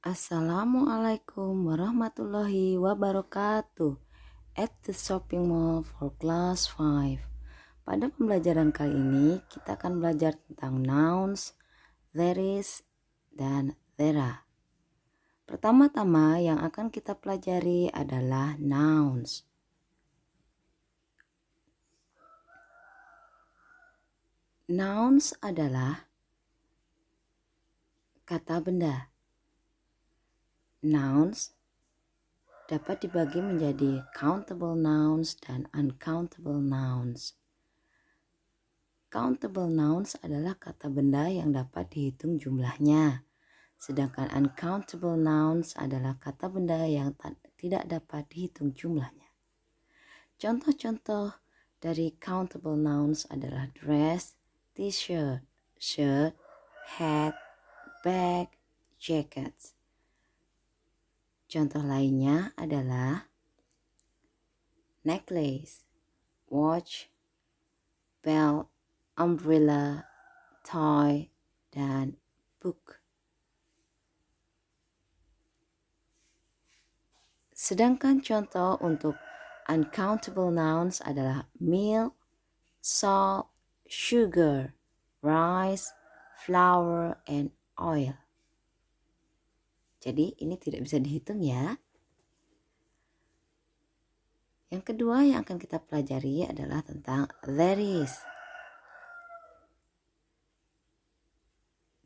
Assalamualaikum warahmatullahi wabarakatuh. At the shopping mall for class 5. Pada pembelajaran kali ini kita akan belajar tentang nouns, there is, dan there are. Pertama-tama yang akan kita pelajari adalah nouns. Nouns adalah kata benda. Nouns dapat dibagi menjadi countable nouns dan uncountable nouns. Countable nouns adalah kata benda yang dapat dihitung jumlahnya, sedangkan uncountable nouns adalah kata benda yang tidak dapat dihitung jumlahnya. Contoh-contoh dari countable nouns adalah dress, t-shirt, shirt, hat, bag, jacket. Contoh lainnya adalah necklace, watch, belt, umbrella, toy, dan book. Sedangkan contoh untuk uncountable nouns adalah milk, salt, sugar, rice, flour, and oil. Jadi ini tidak bisa dihitung ya. Yang kedua yang akan kita pelajari adalah tentang there is.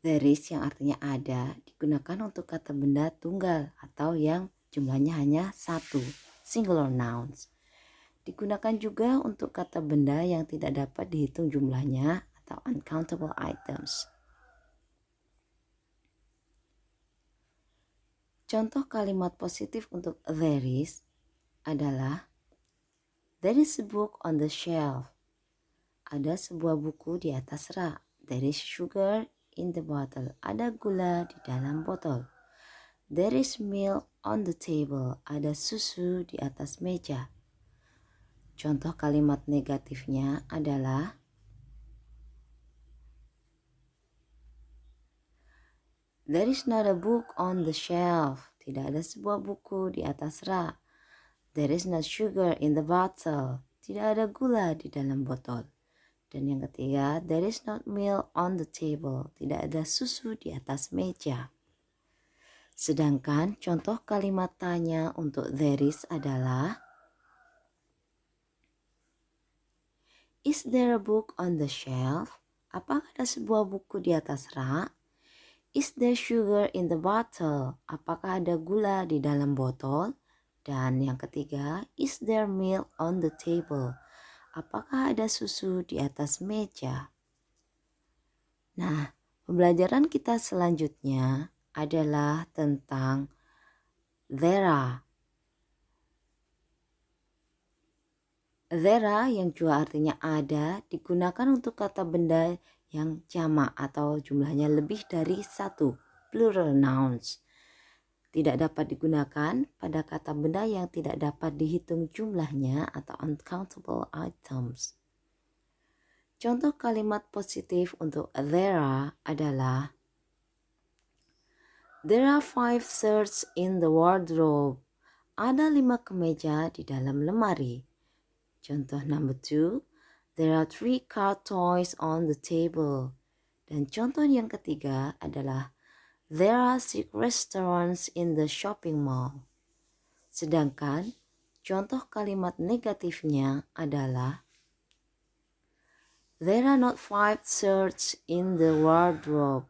There is yang artinya ada digunakan untuk kata benda tunggal atau yang jumlahnya hanya satu, singular nouns. Digunakan juga untuk kata benda yang tidak dapat dihitung jumlahnya atau uncountable items. Contoh kalimat positif untuk there is adalah there is a book on the shelf. Ada sebuah buku di atas rak. There is sugar in the bottle. Ada gula di dalam botol. There is milk on the table. Ada susu di atas meja. Contoh kalimat negatifnya adalah there is not a book on the shelf. Tidak ada sebuah buku di atas rak. There is no sugar in the bottle. Tidak ada gula di dalam botol. Dan yang ketiga, there is not milk on the table. Tidak ada susu di atas meja. Sedangkan contoh kalimat tanya untuk there is adalah is there a book on the shelf? Apakah ada sebuah buku di atas rak? Is there sugar in the bottle? Apakah ada gula di dalam botol? Dan yang ketiga, is there milk on the table? Apakah ada susu di atas meja? Nah, pembelajaran kita selanjutnya adalah tentang there are. There are yang juga artinya ada digunakan untuk kata benda yang jamak atau jumlahnya lebih dari satu, plural nouns. Tidak dapat digunakan pada kata benda yang tidak dapat dihitung jumlahnya atau uncountable items. Contoh kalimat positif untuk there are adalah there are 5 shirts in the wardrobe. Ada 5 kemeja di dalam lemari. Contoh number 2, there are 3 car toys on the table. Dan contoh yang ketiga adalah there are 6 restaurants in the shopping mall. Sedangkan contoh kalimat negatifnya adalah there are not 5 shirts in the wardrobe.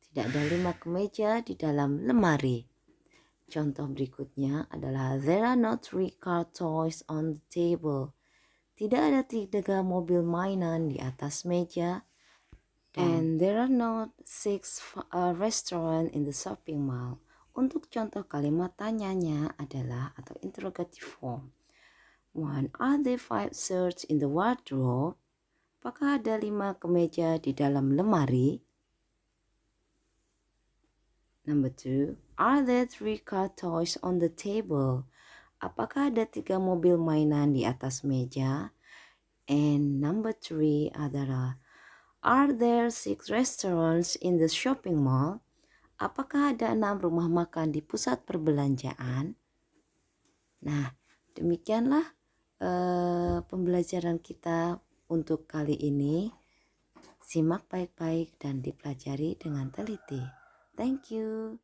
Tidak ada 5 kemeja di dalam lemari. Contoh berikutnya adalah there are not 3 car toys on the table. Tidak ada 3 mobil mainan di atas meja. And there are not 6 restaurants in the shopping mall. Untuk contoh kalimat tanyanya adalah atau interrogative form. 1. Are there 5 shirts in the wardrobe? Apakah ada 5 kemeja di dalam lemari? Number 2. Are there 3 car toys on the table? Apakah ada 3 mobil mainan di atas meja? And number 3 adalah are there 6 restaurants in the shopping mall? Apakah ada 6 rumah makan di pusat perbelanjaan? Nah, demikianlah pembelajaran kita untuk kali ini. Simak baik-baik dan dipelajari dengan teliti. Thank you.